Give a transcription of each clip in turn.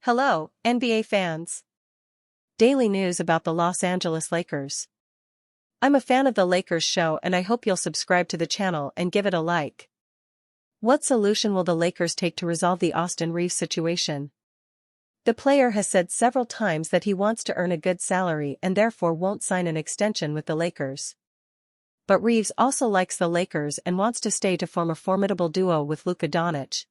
Hello, NBA fans. Daily news about the Los Angeles Lakers. I'm a fan of the Lakers show and I hope you'll subscribe to the channel and give it a like. What solution will the Lakers take to resolve the Austin Reaves situation? The player has said several times that he wants to earn a good salary and therefore won't sign an extension with the Lakers. But Reaves also likes the Lakers and wants to stay to form a formidable duo with Luka Doncic.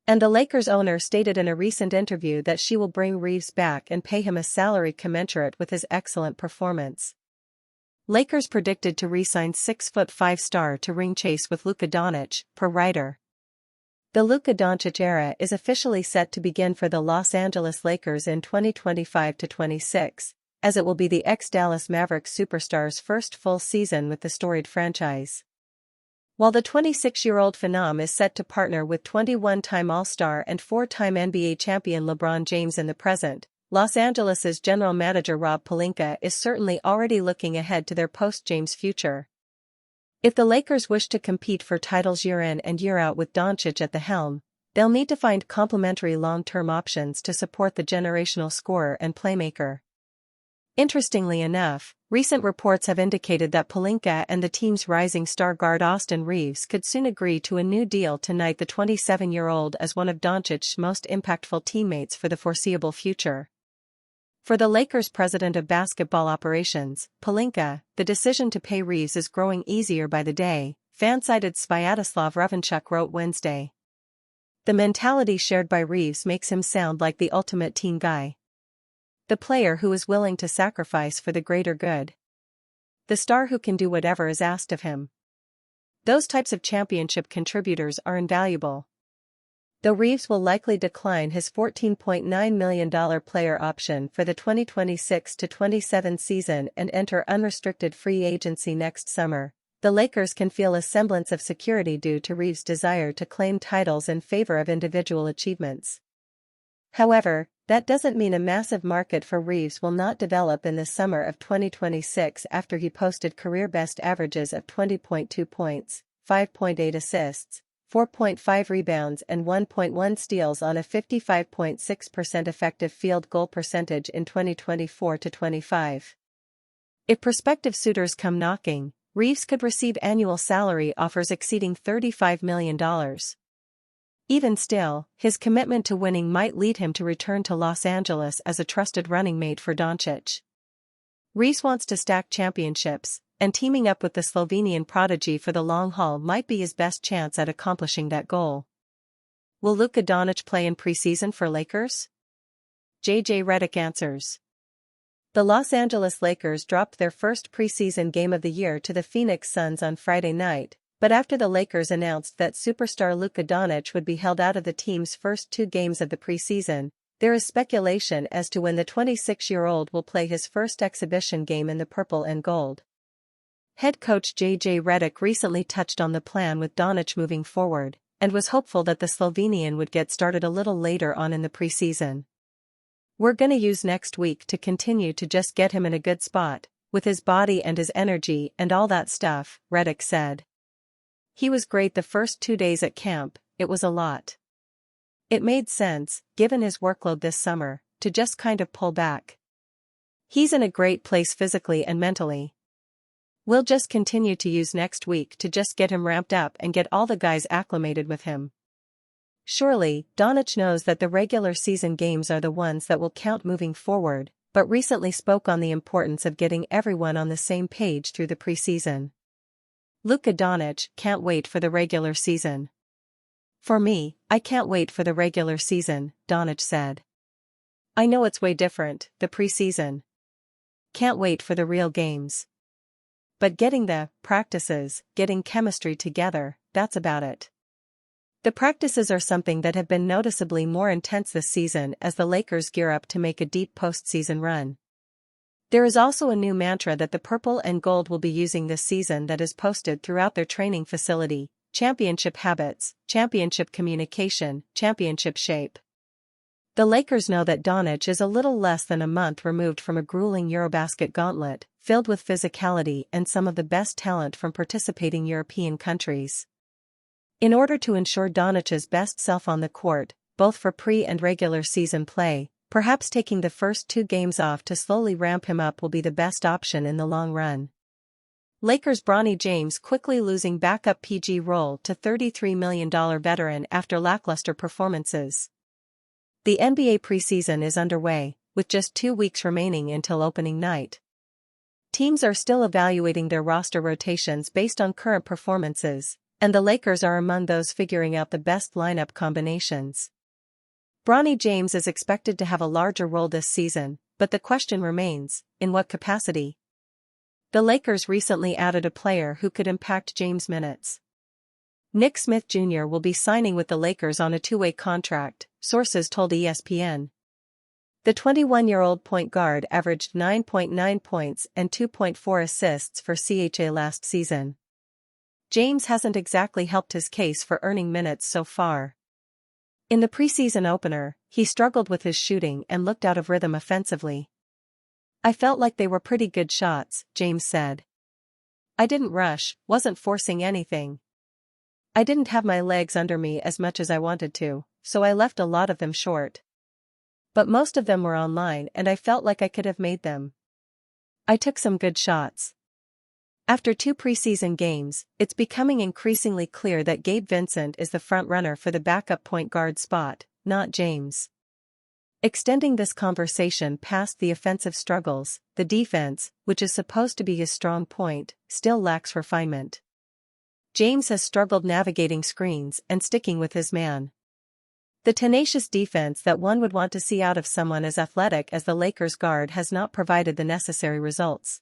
And the Lakers owner stated in a recent interview that she will bring Reaves back and pay him a salary commensurate with his excellent performance. Lakers predicted to re-sign 6'5" star to ring chase with Luka Doncic, per writer. The Luka Doncic era is officially set to begin for the Los Angeles Lakers in 2025-26, as it will be the ex-Dallas Mavericks superstar's first full season with the storied franchise. While the 26-year-old phenom is set to partner with 21-time All-Star and 4-time NBA champion LeBron James in the present, Los Angeles's general manager Rob Pelinka is certainly already looking ahead to their post-James future. If the Lakers wish to compete for titles year in and year out with Doncic at the helm, they'll need to find complementary long-term options to support the generational scorer and playmaker. Interestingly enough, recent reports have indicated that Pelinka and the team's rising star guard Austin Reaves could soon agree to a new deal to knight the 27-year-old as one of Doncic's most impactful teammates for the foreseeable future. For the Lakers' president of basketball operations, Pelinka, the decision to pay Reaves is growing easier by the day, fan-sided Sviatoslav Ravanchuk wrote Wednesday. The mentality shared by Reaves makes him sound like the ultimate team guy. The player who is willing to sacrifice for the greater good. The star who can do whatever is asked of him. Those types of championship contributors are invaluable. Though Reaves will likely decline his $14.9 million player option for the 2026-27 season and enter unrestricted free agency next summer, the Lakers can feel a semblance of security due to Reaves' desire to claim titles in favor of individual achievements. However, that doesn't mean a massive market for Reaves will not develop in the summer of 2026 after he posted career-best averages of 20.2 points, 5.8 assists, 4.5 rebounds and 1.1 steals on a 55.6% effective field goal percentage in 2024-25. If prospective suitors come knocking, Reaves could receive annual salary offers exceeding $35 million. Even still, his commitment to winning might lead him to return to Los Angeles as a trusted running mate for Doncic. Reaves wants to stack championships, and teaming up with the Slovenian prodigy for the long haul might be his best chance at accomplishing that goal. Will Luka Doncic play in preseason for Lakers? JJ Redick answers. The Los Angeles Lakers dropped their first preseason game of the year to the Phoenix Suns on Friday night, but after the Lakers announced that superstar Luka Doncic would be held out of the team's first 2 games of the preseason, there is speculation as to when the 26-year-old will play his first exhibition game in the purple and gold. Head coach JJ Redick recently touched on the plan with Doncic moving forward, and was hopeful that the Slovenian would get started a little later on in the preseason. "We're gonna use next week to continue to just get him in a good spot, with his body and his energy and all that stuff," Redick said. "He was great the first 2 days at camp, it was a lot. It made sense, given his workload this summer, to just kind of pull back. He's in a great place physically and mentally. We'll just continue to use next week to just get him ramped up and get all the guys acclimated with him." Surely, Doncic knows that the regular season games are the ones that will count moving forward, but recently spoke on the importance of getting everyone on the same page through the preseason. Luka Doncic can't wait for the regular season. "For me, I can't wait for the regular season," Doncic said. "I know it's way different, the preseason. Can't wait for the real games. But getting the practices, getting chemistry together, that's about it." The practices are something that have been noticeably more intense this season as the Lakers gear up to make a deep postseason run. There is also a new mantra that the purple and gold will be using this season that is posted throughout their training facility: championship habits, championship communication, championship shape. The Lakers know that Doncic is a little less than a month removed from a grueling Eurobasket gauntlet, filled with physicality and some of the best talent from participating European countries. In order to ensure Doncic's best self on the court, both for pre- and regular season play, perhaps taking the first 2 games off to slowly ramp him up will be the best option in the long run. Lakers' Bronny James quickly losing backup PG role to $33 million veteran after lackluster performances. The NBA preseason is underway, with just 2 weeks remaining until opening night. Teams are still evaluating their roster rotations based on current performances, and the Lakers are among those figuring out the best lineup combinations. Bronny James is expected to have a larger role this season, but the question remains, in what capacity? The Lakers recently added a player who could impact James' minutes. Nick Smith Jr. will be signing with the Lakers on a 2-way contract, sources told ESPN. The 21-year-old point guard averaged 9.9 points and 2.4 assists for CHA last season. James hasn't exactly helped his case for earning minutes so far. In the preseason opener, he struggled with his shooting and looked out of rhythm offensively. "I felt like they were pretty good shots," James said. "I didn't rush, wasn't forcing anything. I didn't have my legs under me as much as I wanted to, so I left a lot of them short. But most of them were online and I felt like I could have made them. I took some good shots." After 2 preseason games, it's becoming increasingly clear that Gabe Vincent is the front-runner for the backup point guard spot, not James. Extending this conversation past the offensive struggles, the defense, which is supposed to be his strong point, still lacks refinement. James has struggled navigating screens and sticking with his man. The tenacious defense that one would want to see out of someone as athletic as the Lakers guard has not provided the necessary results.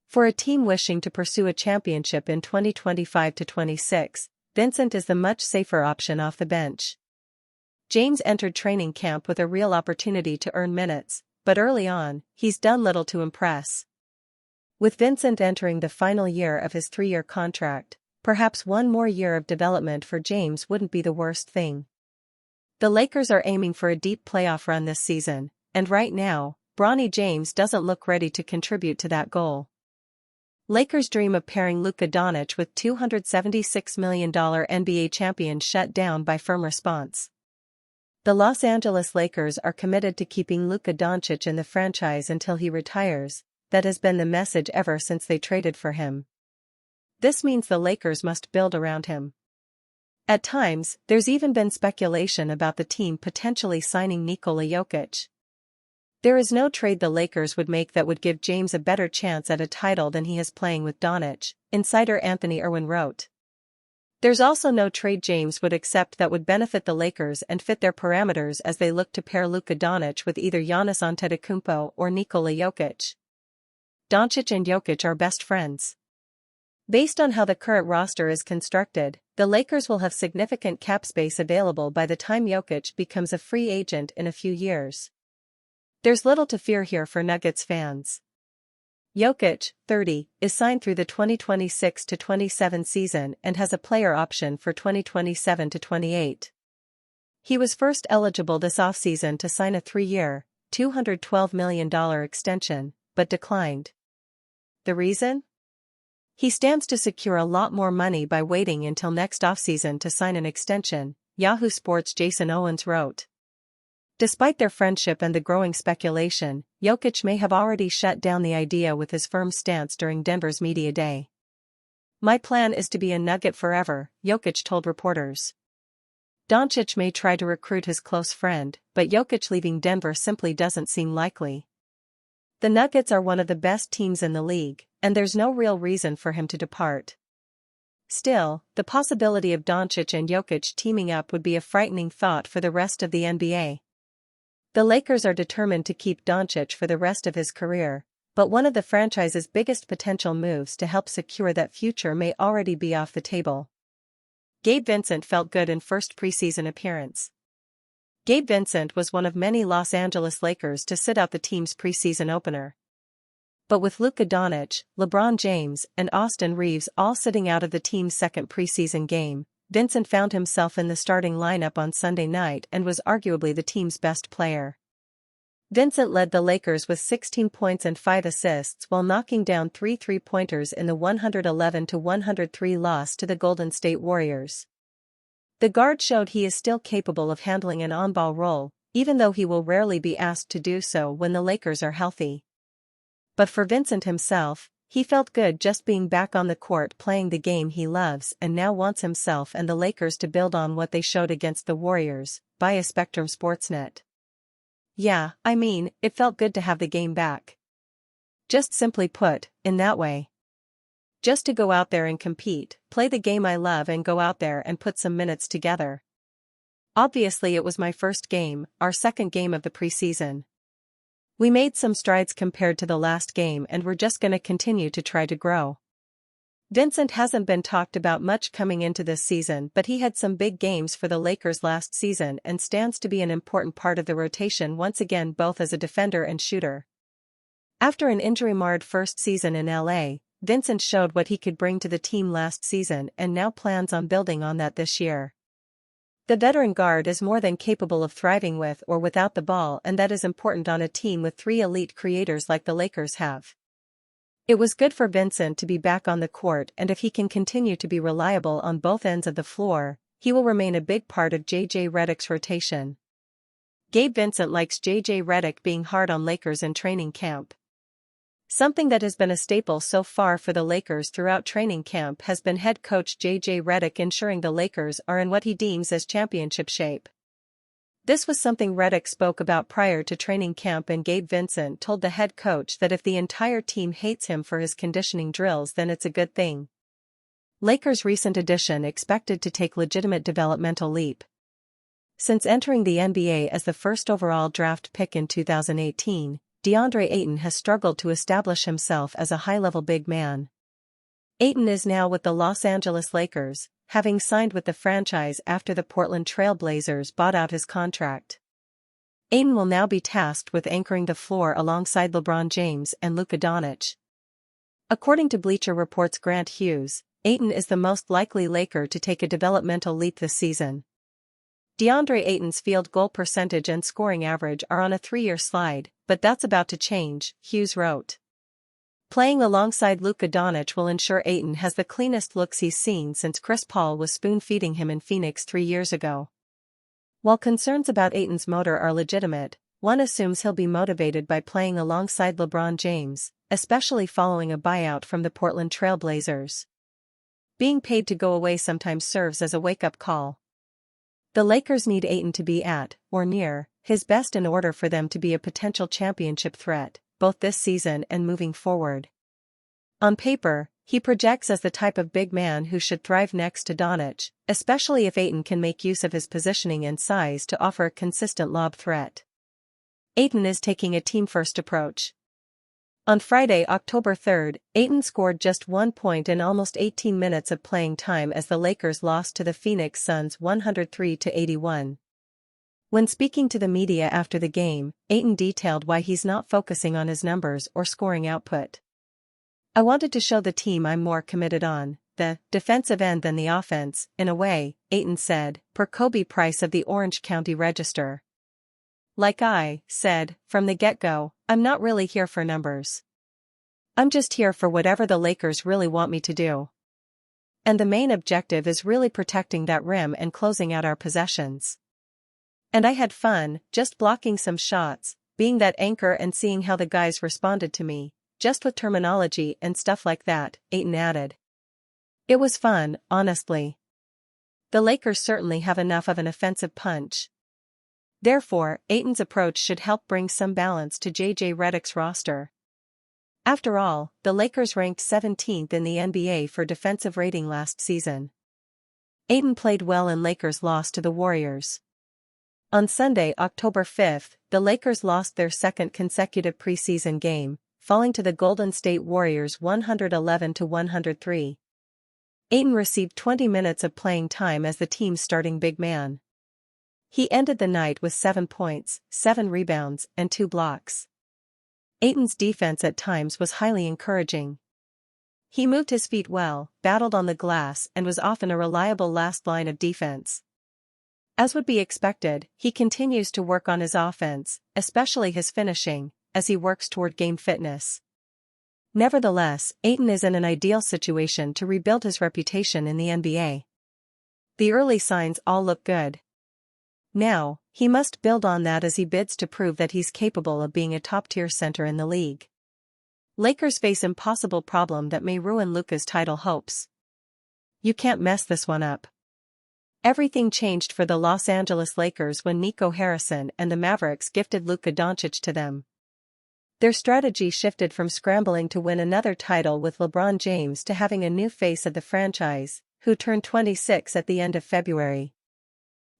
For a team wishing to pursue a championship in 2025-26, Vincent is the much safer option off the bench. James entered training camp with a real opportunity to earn minutes, but early on, he's done little to impress. With Vincent entering the final year of his 3-year contract, perhaps one more year of development for James wouldn't be the worst thing. The Lakers are aiming for a deep playoff run this season, and right now, Bronny James doesn't look ready to contribute to that goal. Lakers' dream of pairing Luka Doncic with $276 million NBA champion shut down by firm response. The Los Angeles Lakers are committed to keeping Luka Doncic in the franchise until he retires. That has been the message ever since they traded for him. This means the Lakers must build around him. At times, there's even been speculation about the team potentially signing Nikola Jokic. There is no trade the Lakers would make that would give James a better chance at a title than he is playing with Doncic, insider Anthony Irwin wrote. There's also no trade James would accept that would benefit the Lakers and fit their parameters as they look to pair Luka Doncic with either Giannis Antetokounmpo or Nikola Jokic. Doncic and Jokic are best friends. Based on how the current roster is constructed, the Lakers will have significant cap space available by the time Jokic becomes a free agent in a few years. There's little to fear here for Nuggets fans. Jokic, 30, is signed through the 2026-27 season and has a player option for 2027-28. He was first eligible this offseason to sign a 3-year, $212 million extension, but declined. The reason? He stands to secure a lot more money by waiting until next offseason to sign an extension, Yahoo Sports' Jason Owens wrote. Despite their friendship and the growing speculation, Jokic may have already shut down the idea with his firm stance during Denver's media day. "My plan is to be a Nugget forever," Jokic told reporters. Doncic may try to recruit his close friend, but Jokic leaving Denver simply doesn't seem likely. The Nuggets are one of the best teams in the league, and there's no real reason for him to depart. Still, the possibility of Doncic and Jokic teaming up would be a frightening thought for the rest of the NBA. The Lakers are determined to keep Doncic for the rest of his career, but one of the franchise's biggest potential moves to help secure that future may already be off the table. Gabe Vincent felt good in first preseason appearance. Gabe Vincent was one of many Los Angeles Lakers to sit out the team's preseason opener. But with Luka Doncic, LeBron James, and Austin Reeves all sitting out of the team's second preseason game, Vincent found himself in the starting lineup on Sunday night and was arguably the team's best player. Vincent led the Lakers with 16 points and 5 assists while knocking down 3 three-pointers in the 111-103 loss to the Golden State Warriors. The guard showed he is still capable of handling an on-ball role, even though he will rarely be asked to do so when the Lakers are healthy. But for Vincent himself, he felt good just being back on the court playing the game he loves and now wants himself and the Lakers to build on what they showed against the Warriors, via Spectrum Sportsnet. Yeah, I mean, it felt good to have the game back. Just simply put, in that way. Just to go out there and compete, play the game I love and go out there and put some minutes together. Obviously it was my first game, our second game of the preseason. We made some strides compared to the last game and we're just gonna continue to try to grow. Vincent hasn't been talked about much coming into this season, but he had some big games for the Lakers last season and stands to be an important part of the rotation once again both as a defender and shooter. After an injury-marred first season in LA, Vincent showed what he could bring to the team last season and now plans on building on that this year. The veteran guard is more than capable of thriving with or without the ball, and that is important on a team with 3 elite creators like the Lakers have. It was good for Vincent to be back on the court, and if he can continue to be reliable on both ends of the floor, he will remain a big part of JJ Redick's rotation. Gabe Vincent likes JJ Redick being hard on Lakers in training camp. Something that has been a staple so far for the Lakers throughout training camp has been head coach JJ Redick ensuring the Lakers are in what he deems as championship shape. This was something Redick spoke about prior to training camp, and Gabe Vincent told the head coach that if the entire team hates him for his conditioning drills then it's a good thing. Lakers' recent addition expected to take legitimate developmental leap. Since entering the NBA as the first overall draft pick in 2018, DeAndre Ayton has struggled to establish himself as a high-level big man. Ayton is now with the Los Angeles Lakers, having signed with the franchise after the Portland Trail Blazers bought out his contract. Ayton will now be tasked with anchoring the floor alongside LeBron James and Luka Doncic. According to Bleacher Report's Grant Hughes, Ayton is the most likely Laker to take a developmental leap this season. DeAndre Ayton's field goal percentage and scoring average are on a 3-year slide, but that's about to change, Hughes wrote. Playing alongside Luka Doncic will ensure Ayton has the cleanest looks he's seen since Chris Paul was spoon-feeding him in Phoenix 3 years ago. While concerns about Ayton's motor are legitimate, one assumes he'll be motivated by playing alongside LeBron James, especially following a buyout from the Portland Trail Blazers. Being paid to go away sometimes serves as a wake-up call. The Lakers need Ayton to be at, or near, his best in order for them to be a potential championship threat, both this season and moving forward. On paper, he projects as the type of big man who should thrive next to Doncic, especially if Ayton can make use of his positioning and size to offer a consistent lob threat. Ayton is taking a team-first approach. On Friday, October 3rd, Ayton scored just 1 point in almost 18 minutes of playing time as the Lakers lost to the Phoenix Suns 103-81. When speaking to the media after the game, Ayton detailed why he's not focusing on his numbers or scoring output. "I wanted to show the team I'm more committed on the defensive end than the offense, in a way," Ayton said, per Kobe Price of the Orange County Register. "Like I said, from the get-go, I'm not really here for numbers. I'm just here for whatever the Lakers really want me to do. And the main objective is really protecting that rim and closing out our possessions. And I had fun, just blocking some shots, being that anchor and seeing how the guys responded to me, just with terminology and stuff like that," Ayton added. "It was fun, honestly. The Lakers certainly have enough of an offensive punch. Therefore, Ayton's approach should help bring some balance to JJ Redick's roster. After all, the Lakers ranked 17th in the NBA for defensive rating last season. Ayton played well in Lakers' loss to the Warriors. On Sunday, October 5th, the Lakers lost their second consecutive preseason game, falling to the Golden State Warriors 111-103. Ayton received 20 minutes of playing time as the team's starting big man. He ended the night with 7 points, 7 rebounds, and 2 blocks. Ayton's defense at times was highly encouraging. He moved his feet well, battled on the glass, and was often a reliable last line of defense. As would be expected, he continues to work on his offense, especially his finishing, as he works toward game fitness. Nevertheless, Ayton is in an ideal situation to rebuild his reputation in the NBA. The early signs all look good. Now, he must build on that as he bids to prove that he's capable of being a top-tier center in the league. Lakers face impossible problem that may ruin Luka's title hopes. You can't mess this one up. Everything changed for the Los Angeles Lakers when Nico Harrison and the Mavericks gifted Luka Doncic to them. Their strategy shifted from scrambling to win another title with LeBron James to having a new face of the franchise, who turned 26 at the end of February.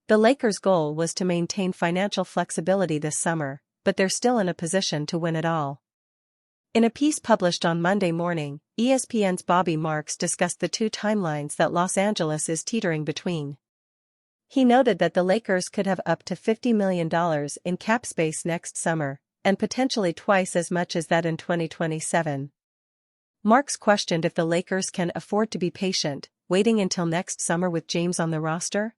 The Lakers' goal was to maintain financial flexibility this summer, but they're still in a position to win it all. In a piece published on Monday morning, ESPN's Bobby Marks discussed the two timelines that Los Angeles is teetering between. He noted that the Lakers could have up to $50 million in cap space next summer, and potentially twice as much as that in 2027. Marks questioned if the Lakers can afford to be patient, waiting until next summer with James on the roster.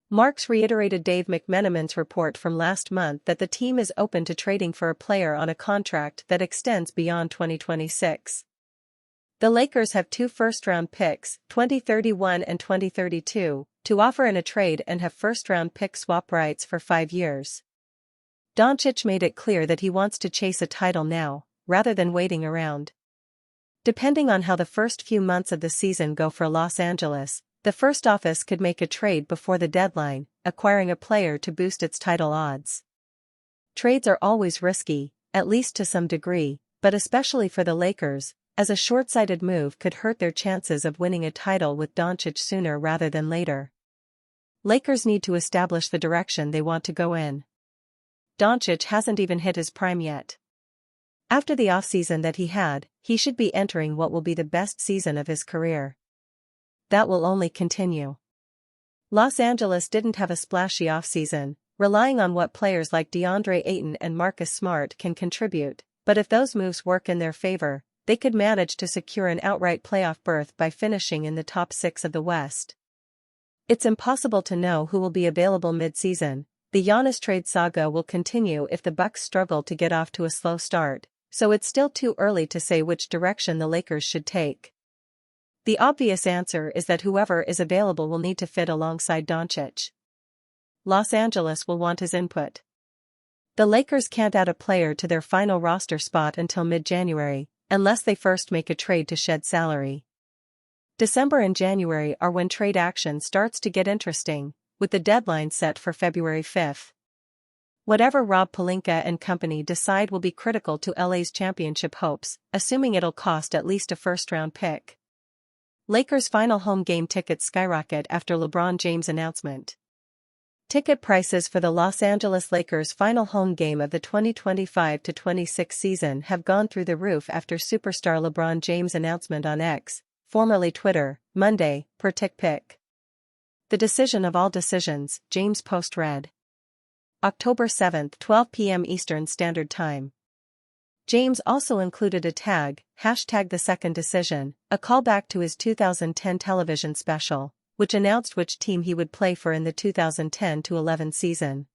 Marks reiterated Dave McMenamin's report from last month that the team is open to trading for a player on a contract that extends beyond 2026. The Lakers have 2 first-round picks, 2031 and 2032, to offer in a trade and have first-round pick swap rights for 5 years. Doncic made it clear that he wants to chase a title now, rather than waiting around. Depending on how the first few months of the season go for Los Angeles, the front office could make a trade before the deadline, acquiring a player to boost its title odds. Trades are always risky, at least to some degree, but especially for the Lakers, as a short-sighted move could hurt their chances of winning a title with Doncic sooner rather than later. Lakers need to establish the direction they want to go in. Doncic hasn't even hit his prime yet. After the offseason that he had, he should be entering what will be the best season of his career. That will only continue. Los Angeles didn't have a splashy offseason, relying on what players like DeAndre Ayton and Marcus Smart can contribute, but if those moves work in their favor, they could manage to secure an outright playoff berth by finishing in the top 6 of the West. It's impossible to know who will be available mid-season. The Giannis trade saga will continue if the Bucks struggle to get off to a slow start, so it's still too early to say which direction the Lakers should take. The obvious answer is that whoever is available will need to fit alongside Doncic. Los Angeles will want his input. The Lakers can't add a player to their final roster spot until mid-January, unless they first make a trade to shed salary. December and January are when trade action starts to get interesting, with the deadline set for February 5. Whatever Rob Pelinka and company decide will be critical to LA's championship hopes, assuming it'll cost at least a first-round pick. Lakers' final home game tickets skyrocket after LeBron James' announcement. Ticket prices for the Los Angeles Lakers' final home game of the 2025-26 season have gone through the roof after superstar LeBron James' announcement on X, formerly Twitter, Monday, per TickPick. The decision of all decisions, James Post read. October 7, 12 p.m. Eastern Standard Time. James also included a tag, #TheSecondDecision, a callback to his 2010 television special, which announced which team he would play for in the 2010-11 season.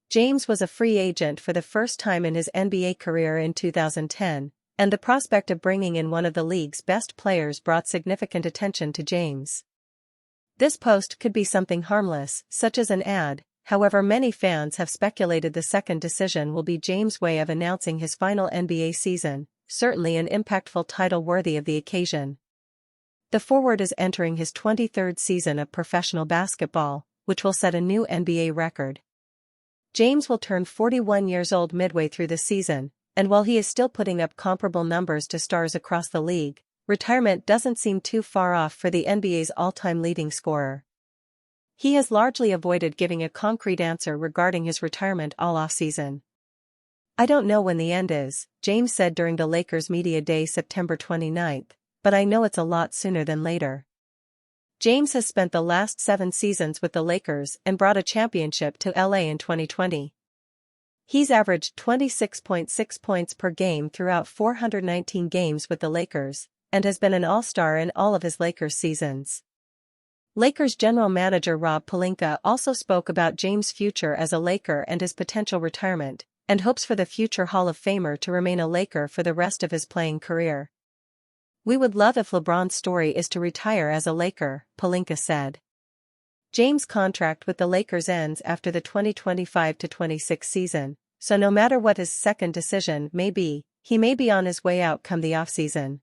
James was a free agent for the first time in his NBA career in 2010, and the prospect of bringing in one of the league's best players brought significant attention to James. This post could be something harmless, such as an ad. However, many fans have speculated the second decision will be James' way of announcing his final NBA season, certainly an impactful title worthy of the occasion. The forward is entering his 23rd season of professional basketball, which will set a new NBA record. James will turn 41 years old midway through the season, and while he is still putting up comparable numbers to stars across the league, retirement doesn't seem too far off for the NBA's all-time leading scorer. He has largely avoided giving a concrete answer regarding his retirement all offseason. "I don't know when the end is," James said during the Lakers Media Day September 29, "but I know it's a lot sooner than later." James has spent the last 7 seasons with the Lakers and brought a championship to LA in 2020. He's averaged 26.6 points per game throughout 419 games with the Lakers, and has been an all-star in all of his Lakers seasons. Lakers general manager Rob Pelinka also spoke about James' future as a Laker and his potential retirement, and hopes for the future Hall of Famer to remain a Laker for the rest of his playing career. "We would love if LeBron's story is to retire as a Laker," Pelinka said. James' contract with the Lakers ends after the 2025-26 season, so no matter what his second decision may be, he may be on his way out come the offseason.